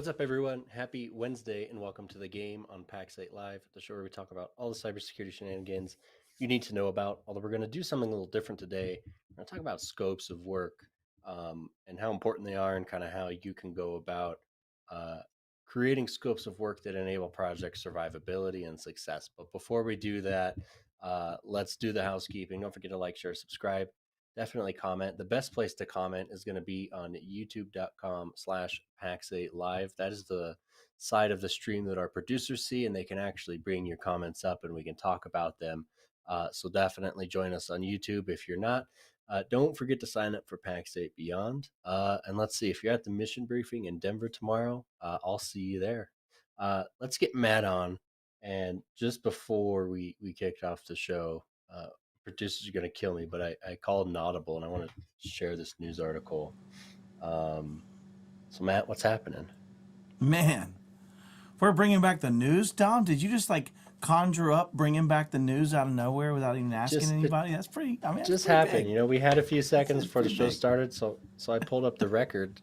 What's up, everyone? Happy Wednesday, and welcome to the game on PAX 8 Live, the show where we talk about all the cybersecurity shenanigans you need to know about. Although we're going to do something a little different today. We're going to talk about scopes of work and how important they are, and kind of how you can go about uh, creating scopes of work that enable project survivability and success. But before we do that, let's do the housekeeping. Don't forget to like, share, subscribe. Definitely comment. The best place to comment is going to be on youtube.com/Pax8 Live. That is the side of the stream that our producers see, and they can actually bring your comments up and we can talk about them. So definitely join us on YouTube if you're not. Don't forget to sign up for PAX 8 Beyond. And let's see, if you're at the mission briefing in Denver tomorrow, I'll see you there. Let's get Matt on. And just before we kicked off the show, producers are going to kill me, but I called an audible and I want to share this news article. So Matt, what's happening? Man, we're bringing back the news, Dom. Did you just like conjure up bringing back the news out of nowhere without even asking anybody? That's pretty. I mean, that's just pretty happened. big. You know, we had a few seconds before the show started, so I pulled up the record,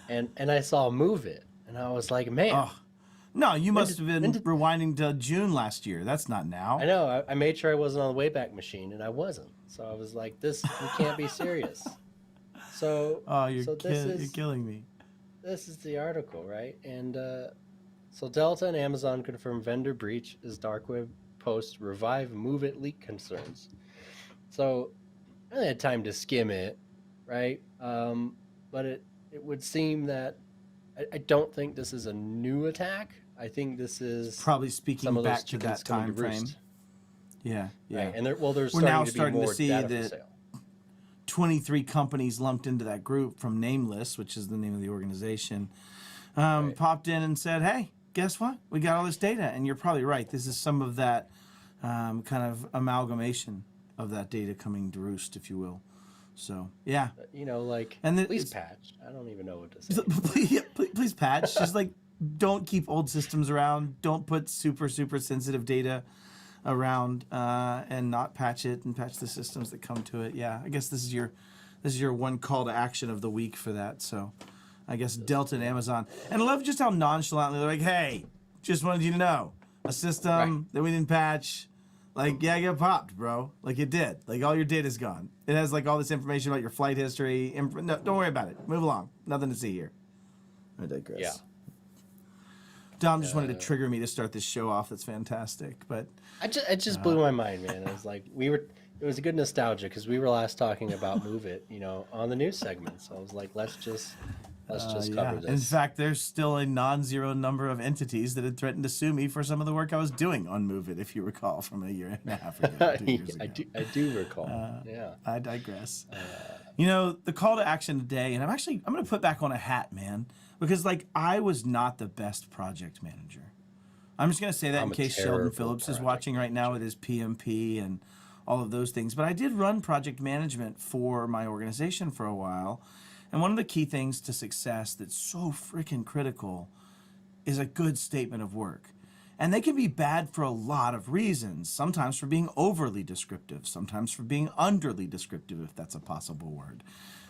and I saw Move It, and I was like, man. Oh. No, you must have been rewinding to June last year. That's not now. I know. I made sure I wasn't on the Wayback Machine, and I wasn't. So I was like, "This, we can't be serious." So, you're killing me. This is the article, right? And so Delta and Amazon confirm vendor breach as dark web posts revive Move It leak concerns. So I only had time to skim it, right? But it would seem that I don't think this is a new attack. I think this is probably speaking back to that time frame. Yeah. Right. And there's we're now starting to more see data that for sale. 23 companies lumped into that group from Nameless, which is the name of the organization, popped in and said, hey, guess what? We got all this data. And you're probably right. This is some of that kind of amalgamation of that data coming to roost, if you will. So, yeah. You know, like, please patch. I don't even know what to say. please patch. Just like, don't keep old systems around. Don't put super sensitive data around and not patch it and patch the systems that come to it. Yeah, I guess this is your one call to action of the week for that. So I guess Delta and Amazon. And I love just how nonchalantly they're like, hey, just wanted you to know, a system that we didn't patch, like, yeah, get popped, bro. Like, it did. Like, all your data's gone. It has, like, all this information about your flight history. No, don't worry about it. Move along. Nothing to see here. I digress. Yeah. Dom just wanted to trigger me to start this show off. That's fantastic. But it just blew my mind, man. I was like, it was a good nostalgia because we were last talking about Move It, you know, on the news segment. So I was like, let's just cover this. In fact, there's still a non-zero number of entities that had threatened to sue me for some of the work I was doing on Move It, if you recall, from a year and a half ago, 2 years ago. I do recall. Yeah. I digress. You know, the call to action today, and I'm going to put back on a hat, man, because like I was not the best project manager. I'm just going to say that in case Sheldon Phillips is watching right now with his PMP and all of those things. But I did run project management for my organization for a while. And one of the key things to success that's so freaking critical is a good statement of work. And they can be bad for a lot of reasons. Sometimes for being overly descriptive, sometimes for being underly descriptive, if that's a possible word.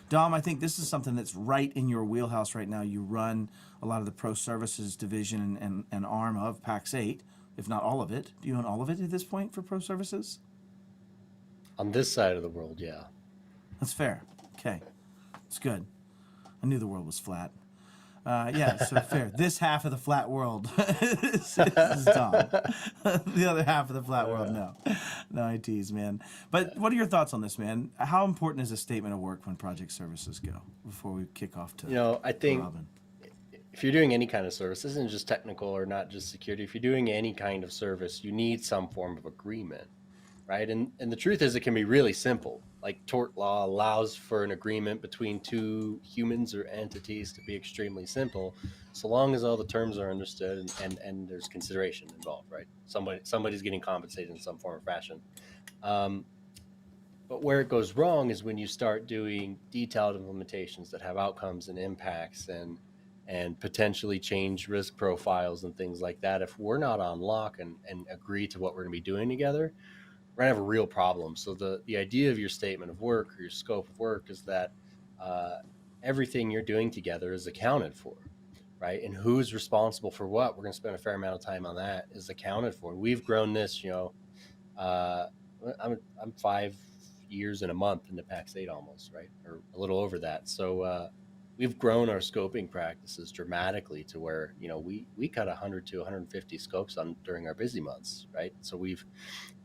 Dom, I think this is something that's right in your wheelhouse right now. You run a lot of the pro services division and arm of PAX 8, if not all of it. Do you own all of it at this point for pro services? On this side of the world, yeah. That's fair. Okay. It's good. I knew the world was flat. Yeah, so fair. This half of the flat world is Dom. The other half of the flat world, no. No, I tease, man. But what are your thoughts on this, man? How important is a statement of work when project services go before we kick off to I think Robin? If you're doing any kind of service, this isn't just technical or not just security. If you're doing any kind of service, you need some form of agreement, right? And the truth is it can be really simple. Like tort law allows for an agreement between two humans or entities to be extremely simple, so long as all the terms are understood and there's consideration involved, right? Somebody's getting compensated in some form or fashion. But where it goes wrong is when you start doing detailed implementations that have outcomes and impacts and potentially change risk profiles and things like that. If we're not on lock and agree to what we're going to be doing together, we're going to have a real problem. So the idea of your statement of work or your scope of work is that everything you're doing together is accounted for. right? And who's responsible for what? We're going to spend a fair amount of time on that, is accounted for. We've grown this, uh, I'm 5 years and a month into PAX 8 almost, right? Or a little over that. So we've grown our scoping practices dramatically to where, we cut 100 to 150 scopes on during our busy months, right? So we've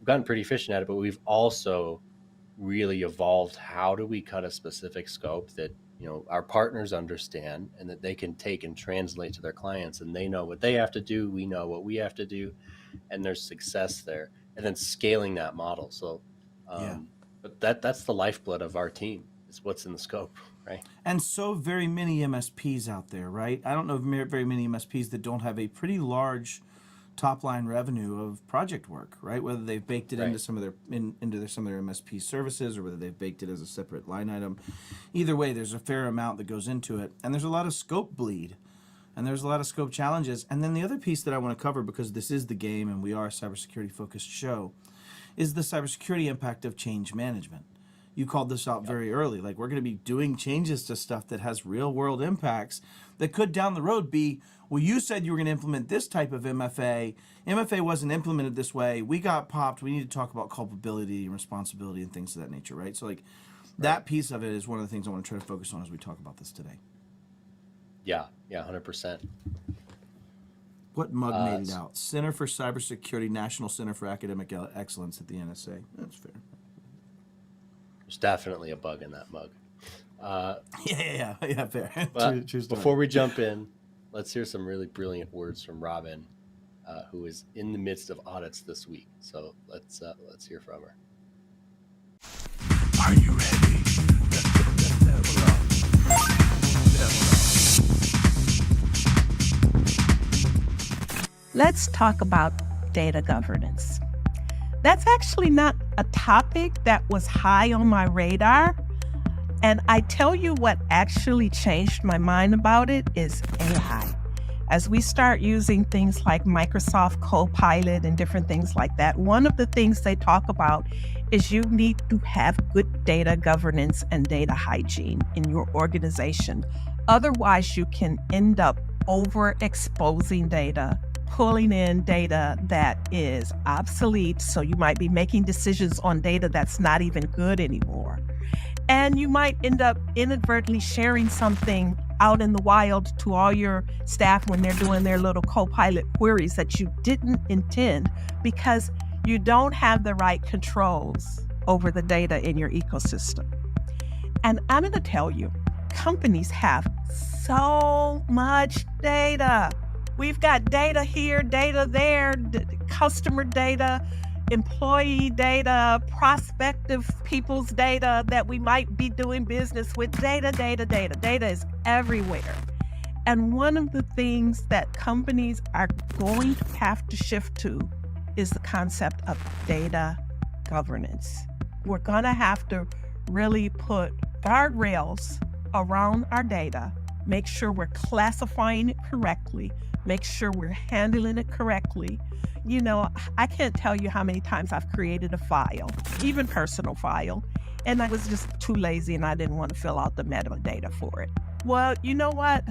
gotten pretty efficient at it, but we've also really evolved how do we cut a specific scope that our partners understand and that they can take and translate to their clients, and they know what they have to do, we know what we have to do, and there's success there, and then scaling that model. So Yeah. but that's the lifeblood of our team, is what's in the scope, right? And so very many MSPs out there, right? I don't know very many MSPs that don't have a pretty large top line revenue of project work, right? Whether they've baked it into some of their some of their MSP services, or whether they've baked it as a separate line item. Either way, there's a fair amount that goes into it, and there's a lot of scope bleed, and there's a lot of scope challenges. And then the other piece that I want to cover, because this is the game and we are a cybersecurity focused show, is the cybersecurity impact of change management. You called this out very early. Like, we're going to be doing changes to stuff that has real world impacts that could down the road be, well, you said you were going to implement this type of MFA. MFA wasn't implemented this way. We got popped. We need to talk about culpability and responsibility and things of that nature, right? So, like, that piece of it is one of the things I want to try to focus on as we talk about this today. Yeah, 100%. What mug made it out? Center for Cybersecurity, National Center for Academic Excellence at the NSA. That's fair. There's definitely a bug in that mug. Yeah, fair. But before we jump in, let's hear some really brilliant words from Robin, who is in the midst of audits this week. So let's hear from her. Are you ready? Let's talk about data governance. That's actually not a topic that was high on my radar. And I tell you what actually changed my mind about it is AI. As we start using things like Microsoft Copilot and different things like that, one of the things they talk about is you need to have good data governance and data hygiene in your organization. Otherwise, you can end up overexposing data, pulling in data that is obsolete. So you might be making decisions on data that's not even good anymore. And you might end up inadvertently sharing something out in the wild to all your staff when they're doing their little Copilot queries that you didn't intend, because you don't have the right controls over the data in your ecosystem. And I'm going to tell you, companies have so much data. We've got data here, data there, customer data, employee data, prospective people's data that we might be doing business with. Data is everywhere. And one of the things that companies are going to have to shift to is the concept of data governance. We're going to have to really put guardrails around our data, make sure we're classifying it correctly, make sure we're handling it correctly. You know, I can't tell you how many times I've created a file, even personal file, and I was just too lazy and I didn't want to fill out the metadata for it. Well, you know what?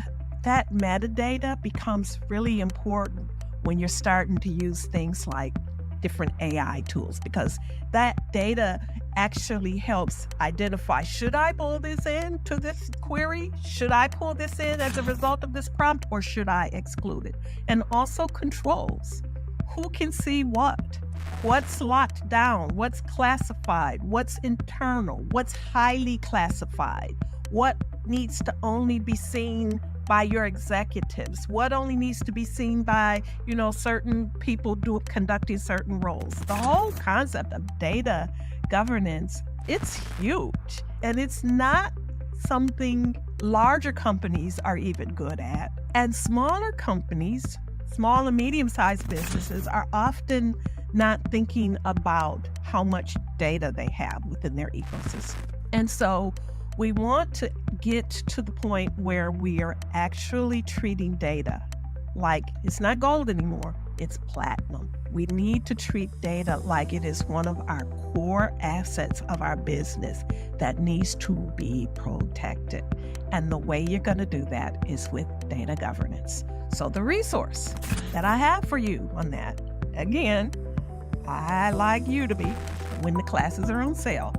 That metadata becomes really important when you're starting to use things like different AI tools, because that data actually helps identify, should I pull this in to this query? Should I pull this in as a result of this prompt, or should I exclude it? And also controls. Who can see what? What's locked down? What's classified? What's internal? What's highly classified? What needs to only be seen by your executives? What only needs to be seen by, certain people conducting certain roles? The whole concept of data governance, it's huge. And it's not something larger companies are even good at. And smaller companies, small and medium-sized businesses, are often not thinking about how much data they have within their ecosystem. And so we want to get to the point where we are actually treating data like it's not gold anymore, it's platinum. We need to treat data like it is one of our core assets of our business that needs to be protected. And the way you're going to do that is with data governance. So the resource that I have for you on that, again, I like Udemy when the classes are on sale.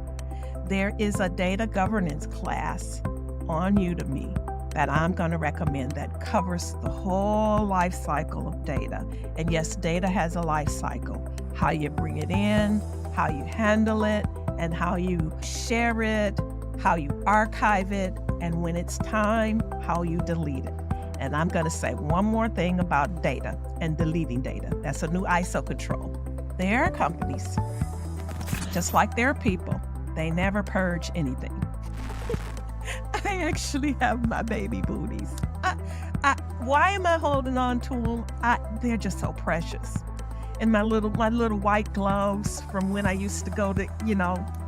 There is a data governance class on Udemy that I'm going to recommend that covers the whole life cycle of data. And yes, data has a life cycle. How you bring it in, how you handle it, and how you share it, how you archive it, and when it's time, how you delete it. And I'm going to say one more thing about data and deleting data. That's a new ISO control. There are companies, just like there are people, they never purge anything. I actually have my baby booties. Why am I holding on to them? They're just so precious. And my little white gloves from when I used to go to,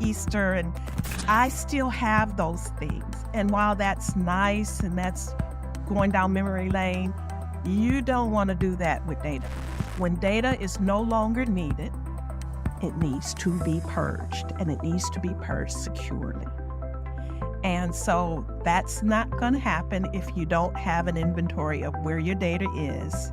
Easter, and I still have those things. And while that's nice and that's going down memory lane, you don't want to do that with data. When data is no longer needed, it needs to be purged, and it needs to be purged securely. And so that's not going to happen if you don't have an inventory of where your data is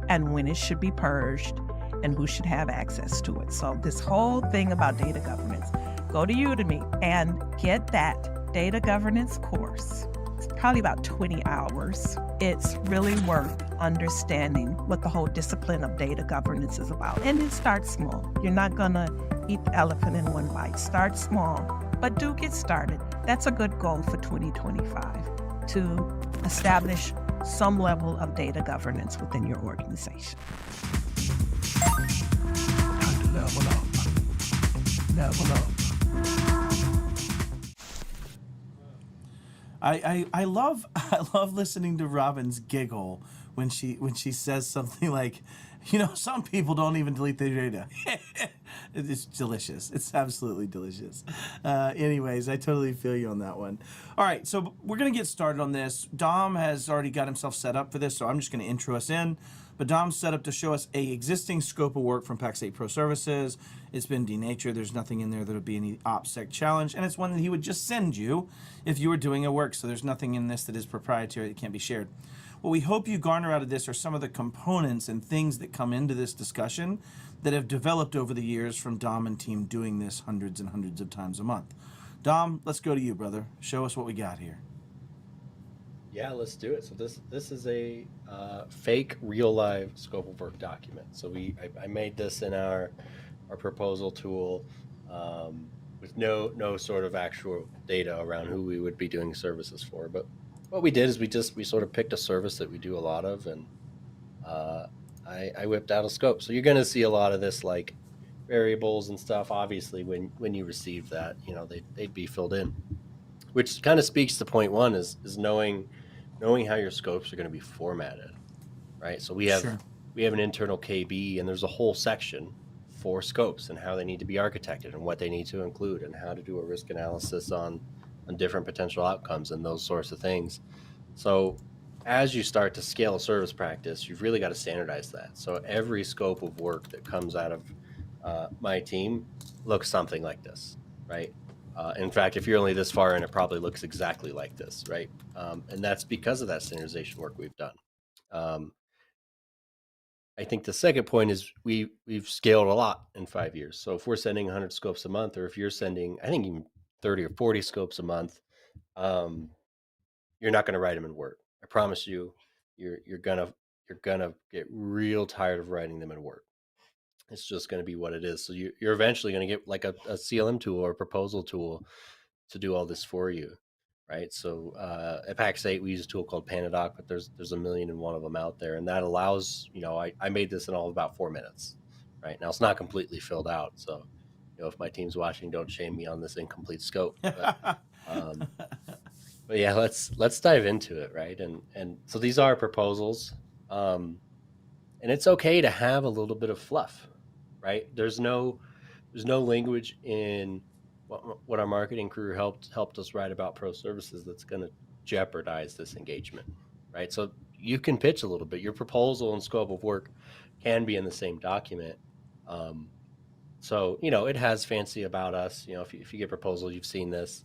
and when it should be purged and who should have access to it. So this whole thing about data governance, go to Udemy and get that data governance course. It's probably about 20 hours. It's really worth understanding what the whole discipline of data governance is about. And it starts small. You're not going to eat the elephant in one bite. Start small, but do get started. That's a good goal for 2025, to establish some level of data governance within your organization. Time to level up. Level up. I love listening to Robin's giggle when she says something like, some people don't even delete their data. It's delicious. It's absolutely delicious. Anyways, I totally feel you on that one. All right, so we're going to get started on this. Dom has already got himself set up for this, so I'm just going to intro us in. But Dom's set up to show us a existing scope of work from Pax8 Pro Services. It's been denatured. There's nothing in there that'll be any OPSEC challenge, and it's one that he would just send you if you were doing a work. So there's nothing in this that is proprietary that can't be shared. What we hope you garner out of this are some of the components and things that come into this discussion that have developed over the years from Dom and team doing this hundreds and hundreds of times a month. Dom, let's go to you, brother. Show us what we got here. Yeah, let's do it. So this is a fake real live scope of work document. So I made this in our proposal tool with no sort of actual data around who we would be doing services for. But what we did is we sort of picked a service that we do a lot of, and I whipped out a scope. So you're going to see a lot of this, like variables and stuff. Obviously, when you receive that, they'd be filled in, which kind of speaks to point one is knowing how your scopes are going to be formatted, right? So we have an internal KB, and there's a whole section for scopes and how they need to be architected and what they need to include and how to do a risk analysis on different potential outcomes and those sorts of things. So as you start to scale a service practice, you've really got to standardize that. So every scope of work that comes out of my team looks something like this, right? In fact, if you're only this far in, it probably looks exactly like this, right? And that's because of that standardization work we've done. I think the second point is we've scaled a lot in 5 years. So if we're sending 100 scopes a month, or if you're sending, I think even 30 or 40 scopes a month, you're not going to write them in Word. I promise you, you're gonna get real tired of writing them in Word. It's just going to be what it is. So you're eventually going to get like a CLM tool or a proposal tool to do all this for you, right? So at Pax8, we use a tool called Panadoc, but there's a million and one of them out there, and that allows, I made this in all of about 4 minutes, right? Now it's not completely filled out, so if my team's watching, don't shame me on this incomplete scope. But yeah, let's dive into it, right? And so these are proposals, and it's okay to have a little bit of fluff, right? There's no language in what our marketing crew helped us write about pro services that's going to jeopardize this engagement, right? So you can pitch a little bit. Your proposal and scope of work can be in the same document. So, it has fancy about us. If you get proposal, you've seen this.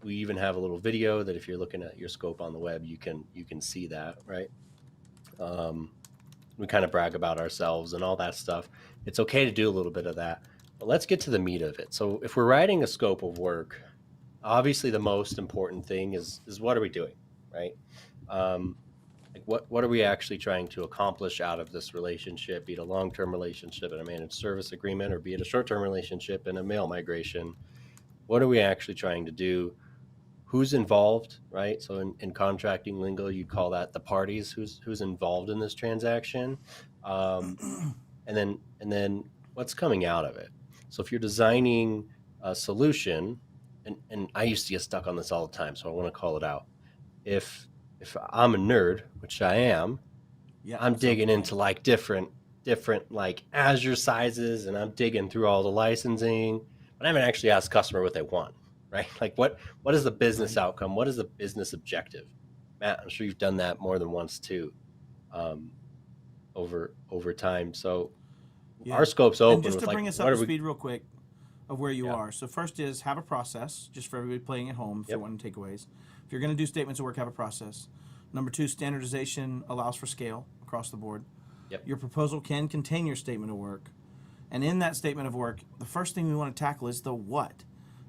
We even have a little video that if you're looking at your scope on the web, you can see that, right? We kind of brag about ourselves and all that stuff. It's okay to do a little bit of that, but let's get to the meat of it. So if we're writing a scope of work, obviously the most important thing is what are we doing, right? Like what are we actually trying to accomplish out of this relationship, be it a long-term relationship and a managed service agreement, or be it a short-term relationship and a mail migration? What are we actually trying to do? Who's involved, right? So in contracting lingo, you'd call that the parties. Who's involved in this transaction, and then what's coming out of it. So if you're designing a solution, and I used to get stuck on this all the time, so I want to call it out. If I'm a nerd, which I am, I'm digging into like different like Azure sizes, and I'm digging through all the licensing, but I haven't actually asked the customer what they want, right? Like what is the business outcome? What is the business objective? Matt, I'm sure you've done that more than once too, over time. So our scope's open. And just to bring us up to speed real quick of where you are. So first is have a process, just for everybody playing at home if you're wanting takeaways. If you're going to do statements of work, have a process. Number 2, standardization allows for scale across the board. Your proposal can contain your statement of work. And in that statement of work, the first thing we want to tackle is the what.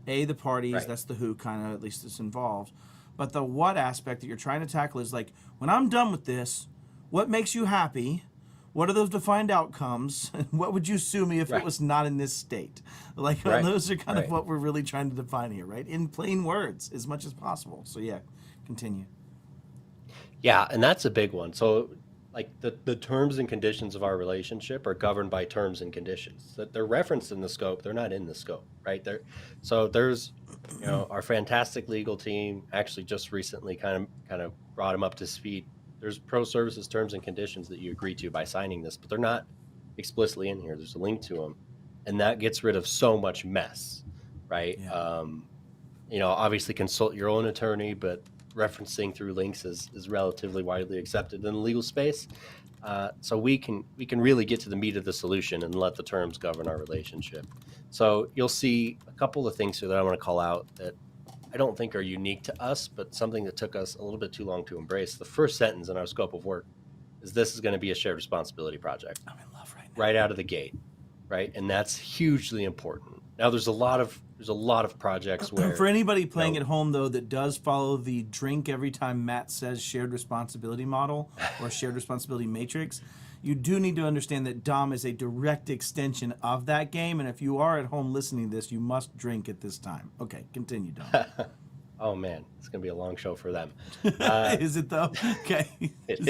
The parties, that's the who kind of, at least it's involved. But the what aspect that you're trying to tackle is like, when I'm done with this, what makes you happy? What are those defined outcomes? And what would you sue me if it was not in this state? Like those are kind of what we're really trying to define here, right? In plain words, as much as possible. So continue. Yeah, and that's a big one. So like the terms and conditions of our relationship are governed by terms and conditions. That they're referenced in the scope, they're not in the scope, right? So there's our fantastic legal team actually just recently kind of brought them up to speed. There's pro services terms and conditions that you agree to by signing this, but they're not explicitly in here. There's a link to them, and that gets rid of so much mess, right? Obviously consult your own attorney, but referencing through links is relatively widely accepted in the legal space. So we can really get to the meat of the solution and let the terms govern our relationship. So you'll see a couple of things here that I want to call out that I don't think are unique to us, but something that took us a little bit too long to embrace. The first sentence in our scope of work is this is going to be a shared responsibility project. I'm in love right out of the gate, right? And that's hugely important. Now there's a lot of projects where for anybody playing at home though that does follow the drink every time Matt says shared responsibility model or shared responsibility matrix, you do need to understand that DOM is a direct extension of that game, and if you are at home listening to this, you must drink at this time. Okay, continue, Dom. Oh man, it's gonna be a long show for them. Is it though? Okay.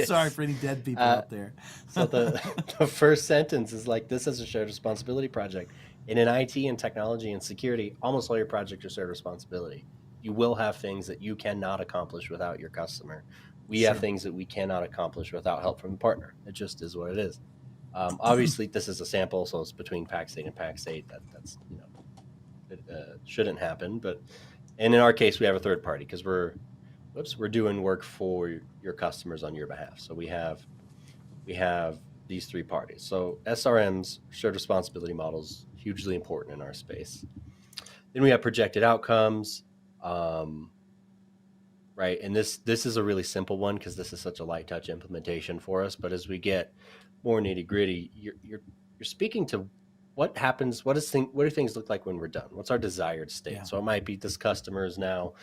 Sorry for any dead people out there. So the first sentence is like, this is a shared responsibility project. And in IT and technology and security, almost all your projects are shared responsibility. You will have things that you cannot accomplish without your customer. We have things that we cannot accomplish without help from the partner. It just is what it is. Obviously, this is a sample, so it's between PAX 8 and PAX 8. That's it shouldn't happen. And in our case, we have a third party because we're doing work for your customers on your behalf. So we have these three parties. So SRMs, shared responsibility models, hugely important in our space. Then we have projected outcomes. Right, and this is a really simple one because this is such a light touch implementation for us. But as we get more nitty gritty, you're speaking to what happens. What do things look like when we're done? What's our desired state? Yeah. So it might be this customer is now,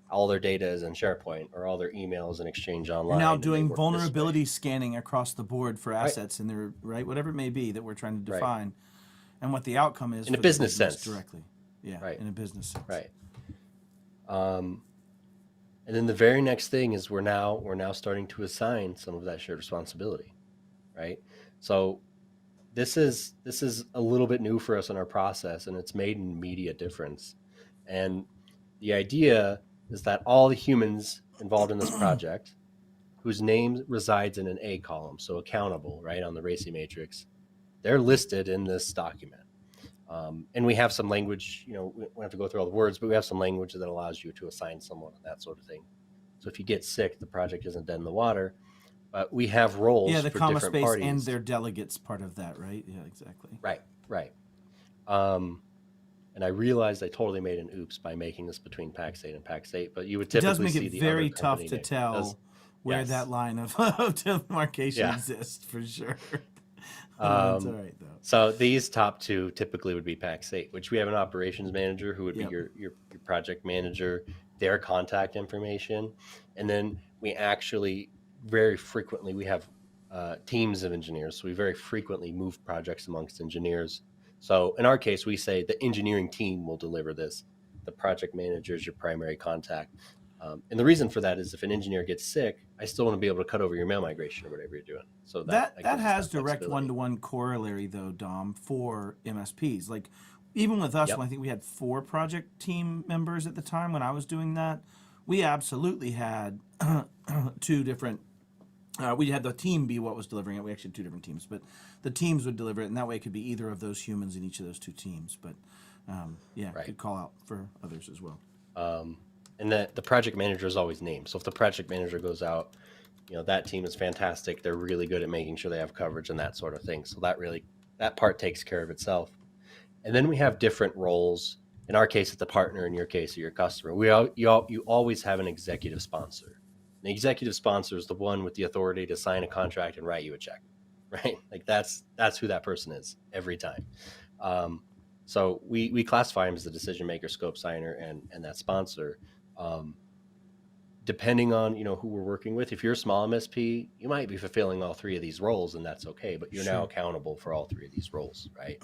all their data is in SharePoint or all their emails and Exchange Online. You're now doing vulnerability scanning across the board for assets in there, right? Whatever it may be that we're trying to define, and what the outcome is in a business sense directly. Yeah, in a business sense. Right. And then the very next thing is we're now starting to assign some of that shared responsibility, right? So this is a little bit new for us in our process, and it's made an immediate difference. And the idea is that all the humans involved in this project, whose name resides in an A column, so accountable, right, on the RACI matrix, they're listed in this document. And we have some language, we don't have to go through all the words, but we have some language that allows you to assign someone and that sort of thing. So if you get sick, the project isn't dead in the water. But we have Yeah, roles the for comma different space and parties. their delegates part of that, right? Yeah, exactly. Right, right. Um, and I realized I totally made an oops by making this between PAX 8 and PAX 8, but you would It does typically make it see the other very tough company to name. tell where that Yes. line of demarcation Yeah. exists for sure. It's all Um, right though. so these top two typically would be PAX 8, which we have an operations manager who would be Yep. your project manager, their contact information. And then we actually very frequently, we have teams of engineers. So we very frequently move projects amongst engineers. So in our case, we say the engineering team will deliver this. The project manager is your primary contact. And the reason for that is if an engineer gets sick, I still want to be able to cut over your mail migration or whatever you're doing. So that That gives us has that direct flexibility. one-to-one corollary though, Dom, for MSPs. Like even with us, Yep. when I think we had 4 project team members at the time when I was doing that, we absolutely had 2 different. We had the team be what was delivering it. We actually had 2 different teams, but the teams would deliver it, and that way it could be either of those humans in each of those 2 teams. But yeah, Right. could call out for others as well. And that the project manager is always named. So if the project manager goes out, that team is fantastic. They're really good at making sure they have coverage and that sort of thing. So that part takes care of itself. And then we have different roles. In our case, it's the partner. In your case, your customer. You always have an executive sponsor. The executive sponsor is the one with the authority to sign a contract and write you a check, right? Like that's who that person is every time. So we classify him as the decision maker, scope signer, and that sponsor. Depending on who we're working with. If you're a small MSP, you might be fulfilling all 3 of these roles, and that's okay. But you're now accountable for all 3 of these roles, right?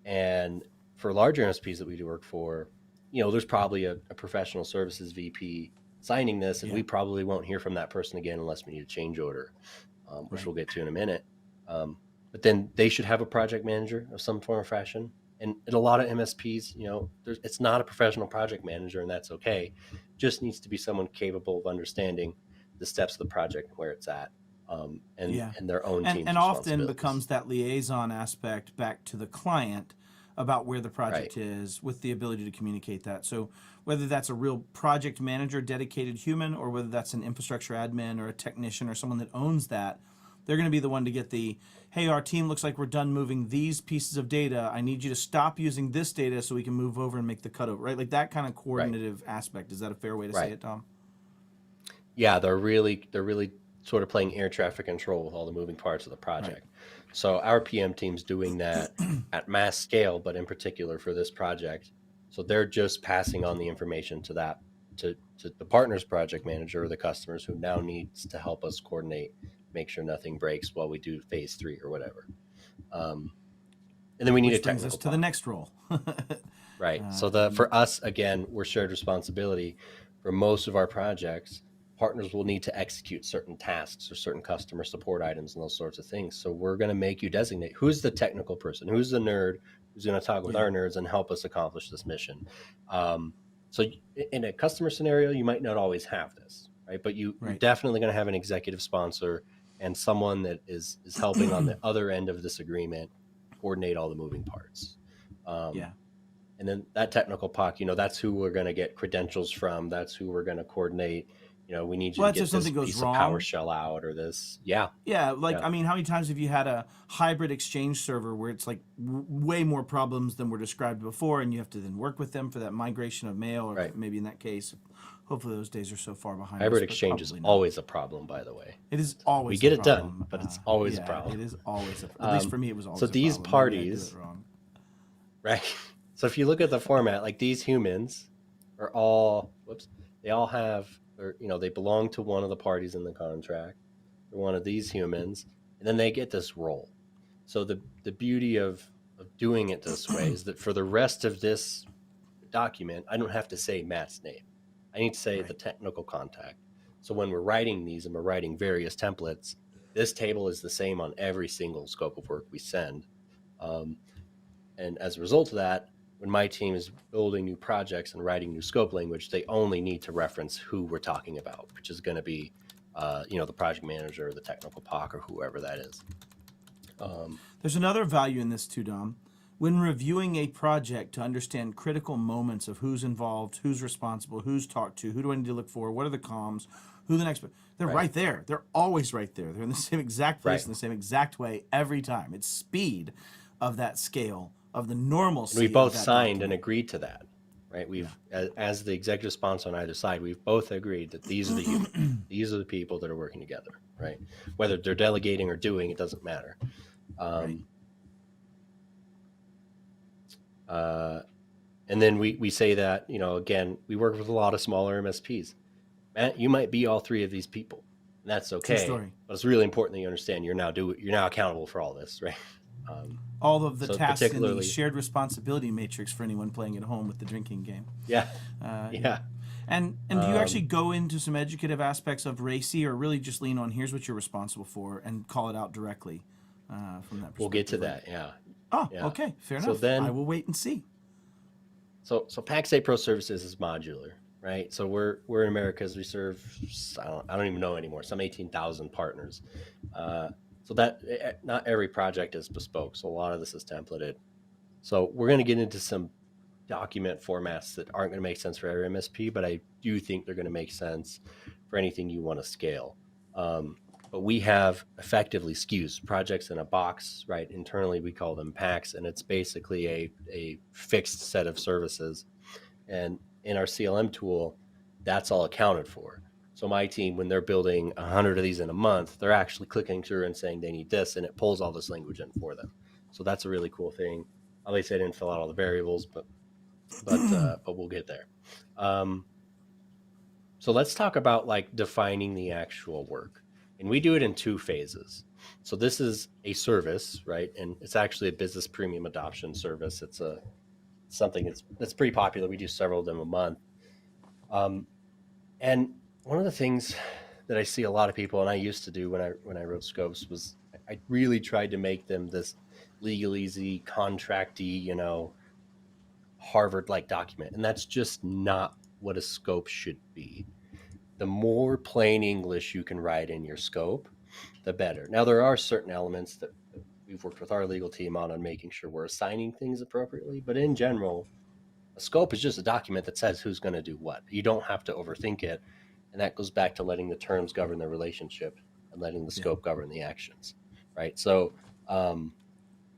And for larger MSPs that we do work for, there's probably a professional services VP signing this, and we probably won't hear from that person again unless we need a change order, which we'll get to in a minute. But then they should have a project manager of some form or fashion. And in a lot of MSPs, it's not a professional project manager, and that's okay. Just needs to be someone capable of understanding the steps of the project and where it's at, and their own team's and often responsibilities. becomes that liaison aspect back to the client about where the project is, with the ability to communicate that. So whether that's a real project manager, dedicated human, or whether that's an infrastructure admin or a technician or someone that owns that, they're going to be the one to get the, hey, our team looks like we're done moving these pieces of data. I need you to stop using this data so we can move over and make the cutover, right? Like that kind of coordinative aspect. Is that a fair way to say it, Tom? Yeah, they're really sort of playing air traffic control with all the moving parts of the project. So our PM team's doing that at mass scale, but in particular for this project. So they're just passing on the information to the partner's project manager or the customers who now needs to help us coordinate, make sure nothing breaks while we do phase 3 or whatever. And then we need a technical brings us to the next role. Right. So for us, again, we're shared responsibility for most of our projects. Partners will need to execute certain tasks or certain customer support items and those sorts of things. So we're going to make you designate who's the technical person, who's the nerd, who's going to talk with our nerds and help us accomplish this mission. So in a customer scenario, you might not always have this, right? But you're definitely going to have an executive sponsor and someone that is helping on the other end of this agreement coordinate all the moving parts. And then that technical POC, that's who we're going to get credentials from. That's who we're going to coordinate. We need you to get this piece of PowerShell out or this. Yeah. I mean, how many times have you had a hybrid exchange server where it's like way more problems than were described before, and you have to then work with them for that migration of mail, or maybe in that case, hopefully those days are so far behind us. Hybrid exchange is always a problem, by the way. It is always we get it done, but it's always a problem. It is always at least for me, it was always so a these problem. parties, right? So if you look at the format, like these humans are all, they all have, or they belong to one of the parties in the contract. They're one of these humans, and then they get this role. So the beauty of doing it this way is that for the rest of this document, I don't have to say Matt's name. I need to say the technical contact. So when we're writing these and we're writing various templates, this table is the same on every single scope of work we send. And as a result of that, when my team is building new projects and writing new scope language, they only need to reference who we're talking about, which is going to be, the project manager or the technical POC or whoever that is. There's another value in this too, Dom. when reviewing a project to understand critical moments of who's involved, who's responsible, who's talked to, who do I need to look for, what are the comms, who the next, they're right there. They're always right there. They're in the same exact place in the same exact way every time. It's speed of that scale, of the normalcy. And we both signed and agreed to that, right? We've, as the executive sponsor on either side, we've both agreed that these are the humans. These are the people that are working together, right? Whether they're delegating or doing, it doesn't matter. And then we say that, you know, again, we work with a lot of smaller MSPs. Matt, you might be all three of these people, and that's okay. But it's really important that you understand you're now accountable for all this, right? All of the tasks in the shared responsibility matrix for anyone playing at home with the drinking game. Yeah. And do you actually go into some educative aspects of RACI, or really just lean on here's what you're responsible for and call it out directly from that perspective? We'll get to that, yeah. Oh, yeah. Okay, fair enough. So then I will wait and see. So PaxA Pro Services is modular, right? So we're in America, as we serve, I don't even know anymore, some 18,000 partners. So that not every project is bespoke. So a lot of this is templated. So we're going to get into some document formats that aren't going to make sense for every MSP, but I do think they're going to make sense for anything you want to scale. But we have effectively SKUs, projects in a box, right? Internally, we call them packs, and it's basically a fixed set of services. And in our CLM tool, that's all accounted for. So my team, when they're building 100 of these in a month, they're actually clicking through and saying they need this, and it pulls all this language in for them. So that's a really cool thing. Obviously, I didn't fill out all the variables, but we'll get there. So let's talk about like defining the actual work. And we do it in two phases. So this is a service, right? And it's actually a business premium adoption service. It's something that's pretty popular. We do several of them a month. And one of the things that I see a lot of people, and I used to do when I wrote scopes, was I really tried to make them this legalese, contracty, you know, Harvard-like document. And that's just not what a scope should be. The more plain English you can write in your scope, the better. Now, there are certain elements that we've worked with our legal team on making sure we're assigning things appropriately. But in general, a scope is just a document that says who's going to do what. You don't have to overthink it. And that goes back to letting the terms govern the relationship and letting the scope govern the actions, right? So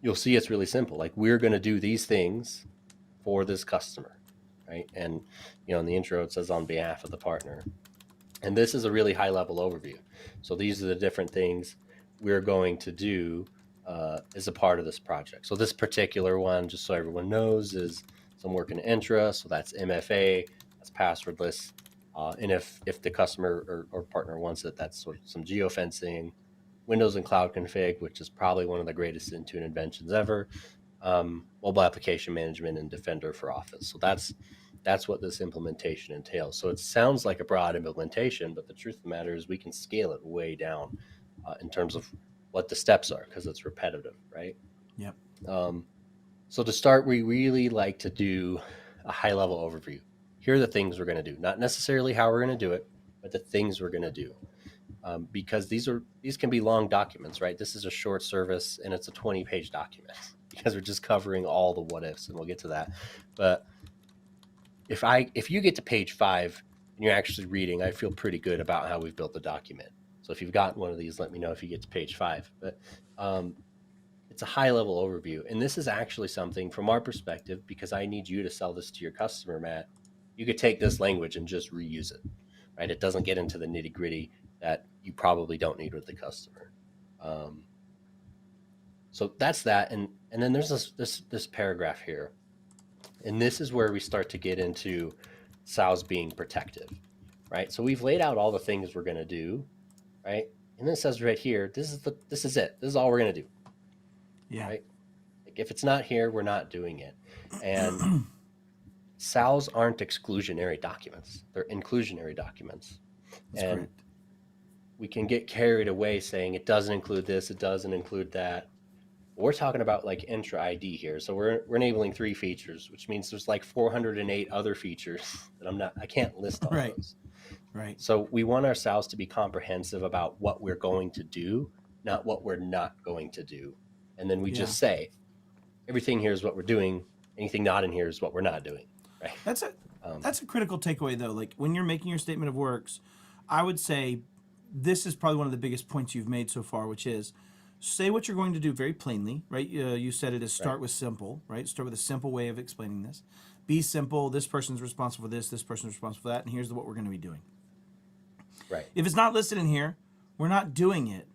you'll see it's really simple. Like, we're going to do these things for this customer, right? And, you know, in the intro, it says on behalf of the partner. And this is a really high level overview. So these are the different things we're going to do as a part of this project. So this particular one, just so everyone knows, is some work in Intra. So that's MFA, that's passwordless. And if the customer or partner wants it, that's sort of some geofencing, Windows and cloud config, which is probably one of the greatest Intune inventions ever, mobile application management, and Defender for Office. So that's what this implementation entails. So it sounds like a broad implementation, but the truth of the matter is we can scale it way down in terms of what the steps are, because it's repetitive, right? Yep. So to start, we really like to do a high-level overview. Here are the things we're going to do, not necessarily how we're going to do it, but the things we're going to do. Because these can be long documents, right? This is a short service, and it's a 20-page document because we're just covering all the what ifs, and we'll get to that. But if you get to page 5 and you're actually reading, I feel pretty good about how we've built the document. So if you've gotten one of these, let me know if you get to page 5. But it's a high-level overview, and this is actually something from our perspective, because I need you to sell this to your customer, Matt. You could take this language and just reuse it, right? It doesn't get into the nitty-gritty that you probably don't need with the customer. So that's that, and then there's this paragraph here, and this is where we start to get into SOWs being protective, right? So we've laid out all the things we're going to do, right? And then it says right here, this is it. This is all we're going to do. Yeah. Right? Like, if it's not here, we're not doing it. And SOWs aren't exclusionary documents. They're inclusionary documents. That's and correct. We can get carried away saying it doesn't include this, it doesn't include that. We're talking about like Intra ID here. So we're enabling 3 features, which means there's like 408 other features that I can't list all those. Right. So we want our SOWs to be comprehensive about what we're going to do, not what we're not going to do. And then we just say, everything here is what we're doing. Anything not in here is what we're not doing. Right. That's a critical takeaway though. Like when you're making your statement of works, I would say this is probably one of the biggest points you've made so far, which is say what you're going to do very plainly, right? You said it is start with simple, right? Start with a simple way of explaining this. Be simple. This person's responsible for this person's responsible for that, and here's what we're going to be doing. Right. If it's not listed in here, we're not doing it,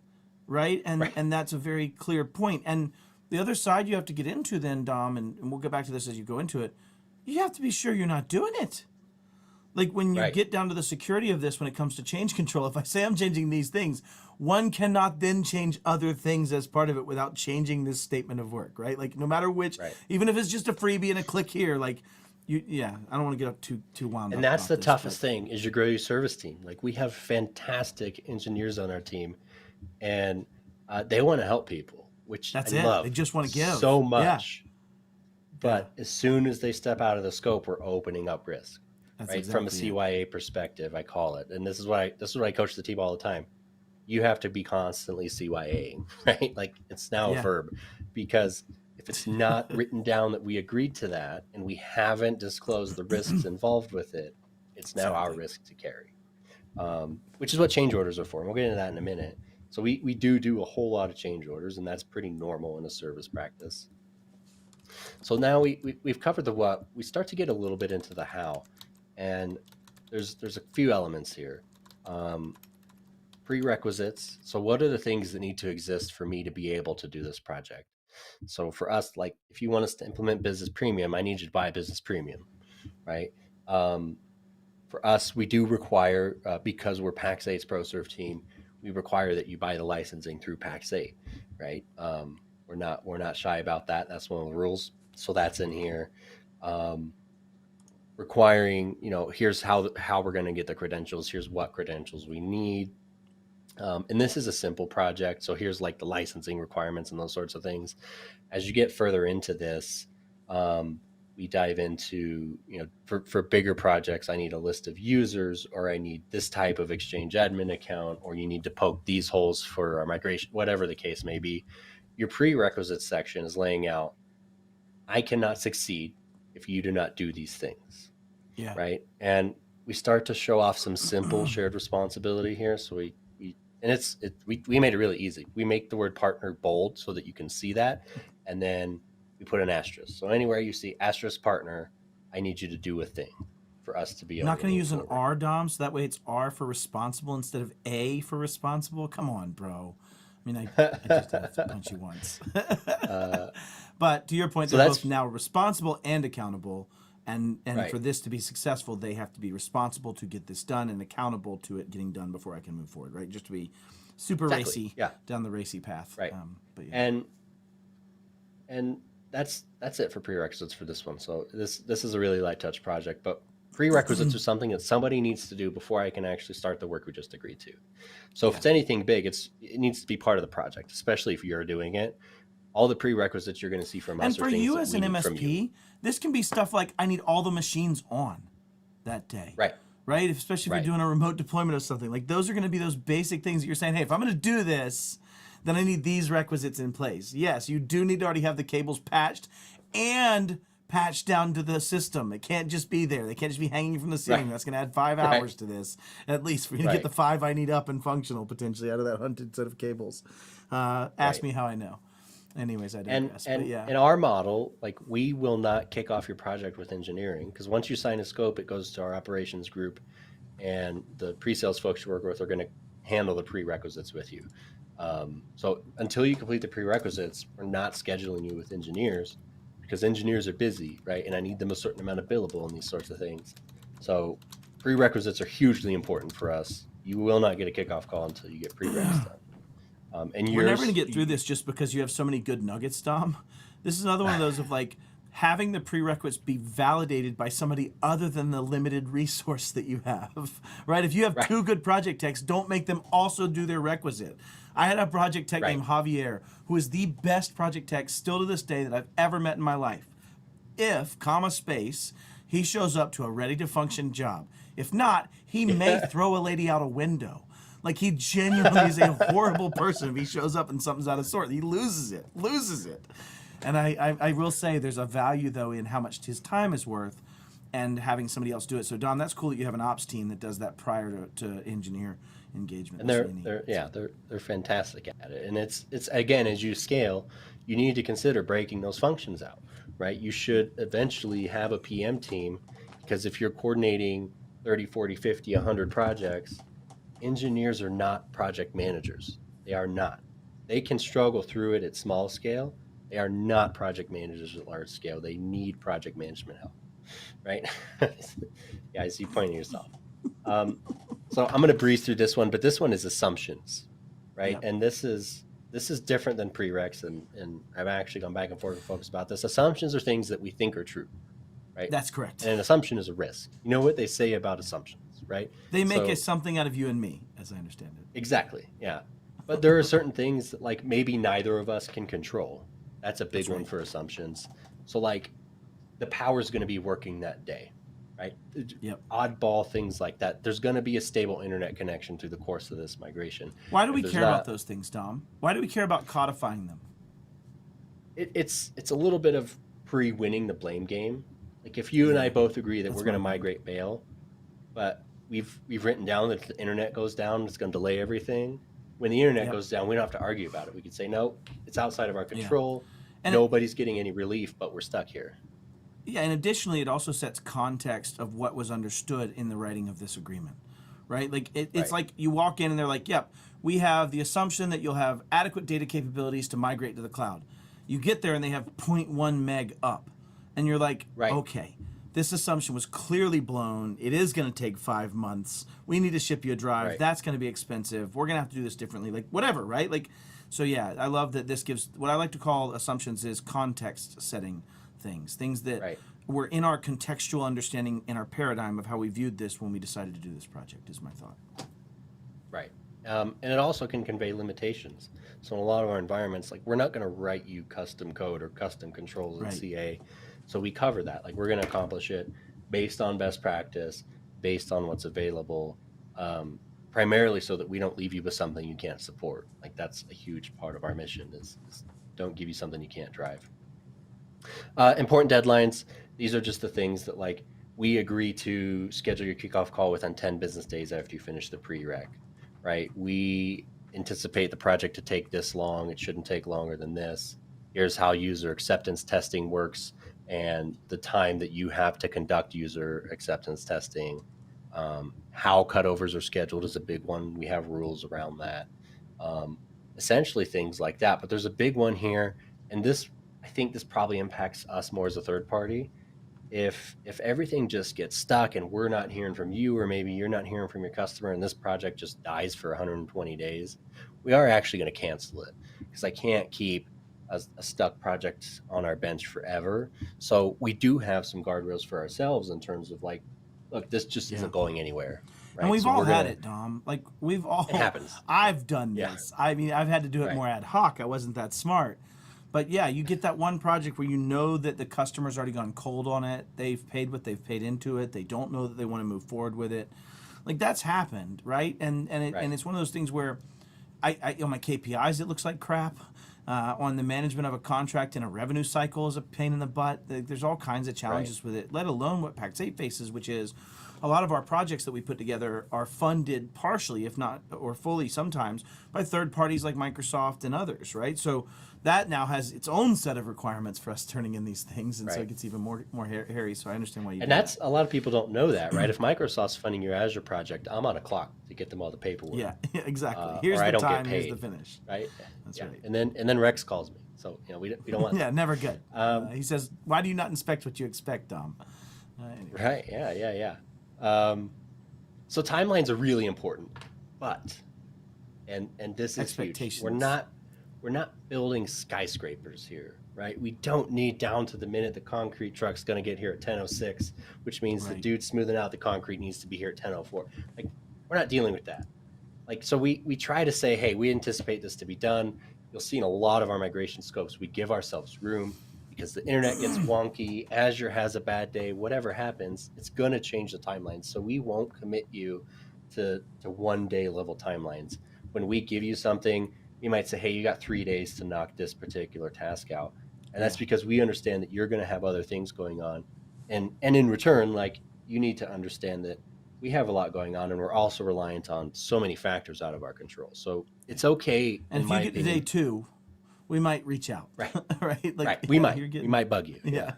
right? And that's a very clear point. And the other side you have to get into then, Dom, and we'll get back to this as you go into it, you have to be sure you're not doing it. Like when you get down to the security of this when it comes to change control, if I say I'm changing these things, one cannot then change other things as part of it without changing this statement of work, right? Like no matter which, even if it's just a freebie and a click here, like I don't want to get up too wound up. And that's the toughest thing is you grow your service team. Like we have fantastic engineers on our team and they want to help people, which I love. They just want to give so much. Yeah. But as soon as they step out of the scope, we're opening up risk. That's right. From a CYA perspective, I call it. And this is what I coach the team all the time. You have to be constantly CYAing, right? Like it's now a verb, because if it's not written down that we agreed to that and we haven't disclosed the risks involved with it, it's now our risk to carry, which is what change orders are for. And we'll get into that in a minute. So we do a whole lot of change orders, and that's pretty normal in a service practice. So now we've covered the what. We start to get a little bit into the how. And there's a few elements here. Prerequisites. So what are the things that need to exist for me to be able to do this project? So for us, like if you want us to implement Business Premium, I need you to buy Business Premium, right? For us, we do require, because we're PAX 8's ProServe team, we require that you buy the licensing through PAX 8, right? We're not shy about that. That's one of the rules. So that's in here. Requiring, here's how we're going to get the credentials. Here's what credentials we need. And this is a simple project. So here's like the licensing requirements and those sorts of things. As you get further into this, we dive into, for bigger projects, I need a list of users, or I need this type of Exchange admin account, or you need to poke these holes for our migration, whatever the case may be. Your prerequisites section is laying out, I cannot succeed if you do not do these things. Yeah. Right. And we start to show off some simple shared responsibility here. So we made it really easy. We make the word partner bold so that you can see that. And then we put an asterisk. So anywhere you see asterisk partner, I need you to do a thing for us to be able to. Not going to use an R, Dom, so that way it's R for responsible instead of A for responsible. Come on, bro. I mean, I just have to punch you once. But to your point, they're both now responsible and accountable. And for this to be successful, they have to be responsible to get this done and accountable to it getting done before I can move forward, right? Just to be super racy down the racy path. Right. But and that's it for prerequisites for this one. So this is a really light touch project, but prerequisites are something that somebody needs to do before I can actually start the work we just agreed to. So if it's anything big, it needs to be part of the project, especially if you're doing it. All the prerequisites you're going to see from us. And for you as an MSP, this can be stuff like I need all the machines on that day. Right. Right? Especially if you're doing a remote deployment of something. Like those are going to be those basic things that you're saying, hey, if I'm going to do this, then I need these requisites in place. Yes, you do need to already have the cables patched and patched down to the system. It can't just be there. They can't just be hanging from the ceiling. That's going to add 5 hours to this, at least for you to get the 5 I need up and functional potentially out of that 100 set of cables. Ask me how I know. Anyways, I digress. And in our model, like we will not kick off your project with engineering, because once you sign a scope, it goes to our operations group, and the pre-sales folks you work with are going to handle the prerequisites with you. So until you complete the prerequisites, we're not scheduling you with engineers, because engineers are busy, right? And I need them a certain amount of billable and these sorts of things. So prerequisites are hugely important for us. You will not get a kickoff call until you get prereqs done. And we're never going to get through this just because you have so many good nuggets, Dom. This is another one of those of like having the prerequisites be validated by somebody other than the limited resource that you have, right? If you have 2 good project techs, don't make them also do their requisite. I had a project tech named Javier, who is the best project tech still to this day that I've ever met in my life. If, space, he shows up to a ready to function job. If not, he may throw a lady out a window. Like he genuinely is a horrible person if he shows up and something's out of sort. He loses it. And I will say there's a value though in how much his time is worth and having somebody else do it. So Don, that's cool that you have an ops team that does that prior to engineer engagement. And they're fantastic at it. And it's again, as you scale, you need to consider breaking those functions out, right? You should eventually have a PM team, because if you're coordinating 30, 40, 50, 100 projects, engineers are not project managers. They are not. They can struggle through it at small scale. They are not project managers at large scale. They need project management help, right? Yeah, I see you pointing yourself. So I'm going to breeze through this one, but this one is assumptions, right? Yep. And this is different than prereqs, and I've actually gone back and forth with folks about this. Assumptions are things that we think are true, right? That's correct. And an assumption is a risk. You know what they say about assumptions, right? They make something out of you and me, as I understand it. Exactly, yeah. But there are certain things that, like, maybe neither of us can control. That's a big one for assumptions. So, like, the power is going to be working that day, right? Yep. Oddball things like that. There's going to be a stable internet connection through the course of this migration. Why do we care about those things, Dom? Why do we care about codifying them? It's a little bit of pre-winning the blame game. Like, if you and I both agree that we're going to migrate bail, but we've written down that if the internet goes down, it's going to delay everything. When the internet goes down, we don't have to argue about it. We can say, no, it's outside of our control. And nobody's getting any relief, but we're stuck here. Yeah, and additionally, it also sets context of what was understood in the writing of this agreement, right? Like it's like you walk in and they're like, yep, we have the assumption that you'll have adequate data capabilities to migrate to the cloud. You get there and they have 0.1 meg up, and you're like, okay, this assumption was clearly blown. It is going to take 5 months. We need to ship you a drive. That's going to be expensive. We're going to have to do this differently. Like, whatever, right? Like, so yeah, I love that this gives, what I like to call assumptions is context setting things that were in our contextual understanding, in our paradigm of how we viewed this when we decided to do this project, is my thought. Right. And it also can convey limitations. So in a lot of our environments, like, we're not going to write you custom code or custom controls in CA. So we cover that. Like, we're going to accomplish it based on best practice, based on what's available, primarily so that we don't leave you with something you can't support. Like, that's a huge part of our mission is don't give you something you can't drive. Important deadlines. These are just the things that, like, we agree to schedule your kickoff call within 10 business days after you finish the prereq, right? We anticipate the project to take this long. It shouldn't take longer than this. Here's how user acceptance testing works and the time that you have to conduct user acceptance testing. How cutovers are scheduled is a big one. We have rules around that. Essentially things like that. But there's a big one here, and this, I think this probably impacts us more as a third party. If everything just gets stuck and we're not hearing from you, or maybe you're not hearing from your customer, and this project just dies for 120 days, we are actually going to cancel it, because I can't keep a stuck project on our bench forever. So we do have some guardrails for ourselves in terms of, like, look, this just isn't going anywhere. Right? And we've all had it, Dom. Like, we've all. It happens. I've done this. I mean, I've had to do it more ad hoc. I wasn't that smart. But yeah, you get that one project where you know that the customer's already gone cold on it. They've paid what they've paid into it. They don't know that they want to move forward with it. Like, that's happened, right? And it's one of those things where I on my KPIs, it looks like crap. On the management of a contract in a revenue cycle is a pain in the butt. There's all kinds of challenges with it, let alone what Pact 8 faces, which is a lot of our projects that we put together are funded partially, if not or fully sometimes, by third parties like Microsoft and others, right? So that now has its own set of requirements for us turning in these things, and so it gets even more hairy. So I understand why you. And that's a lot of people don't know that, right? If Microsoft's funding your Azure project, I'm on a clock to get them all the paperwork. Yeah, exactly. Here's the time. Here's the finish. Right. That's right. And then Rex calls me. So we don't want. Yeah, never good. He says, "Why do you not inspect what you expect, Dom?" Anyway. Right. Yeah. So timelines are really important, but and this is huge. We're not building skyscrapers here, right? We don't need down to the minute the concrete truck's going to get here at 10:06, which means the dude smoothing out the concrete needs to be here at 10:04. Like, we're not dealing with that. Like, so we try to say, hey, we anticipate this to be done. You'll see in a lot of our migration scopes, we give ourselves room, because the internet gets wonky, Azure has a bad day, whatever happens, it's going to change the timelines. So we won't commit you to 1 day level timelines. When we give you something, we might say, hey, you got 3 days to knock this particular task out. And that's because we understand that you're going to have other things going on. And in return, like, you need to understand that we have a lot going on, and we're also reliant on so many factors out of our control. So it's okay, And in if you my get to day opinion. 2, we might reach out. Right. Right? Like, Right. you're getting, We might bug you. yeah.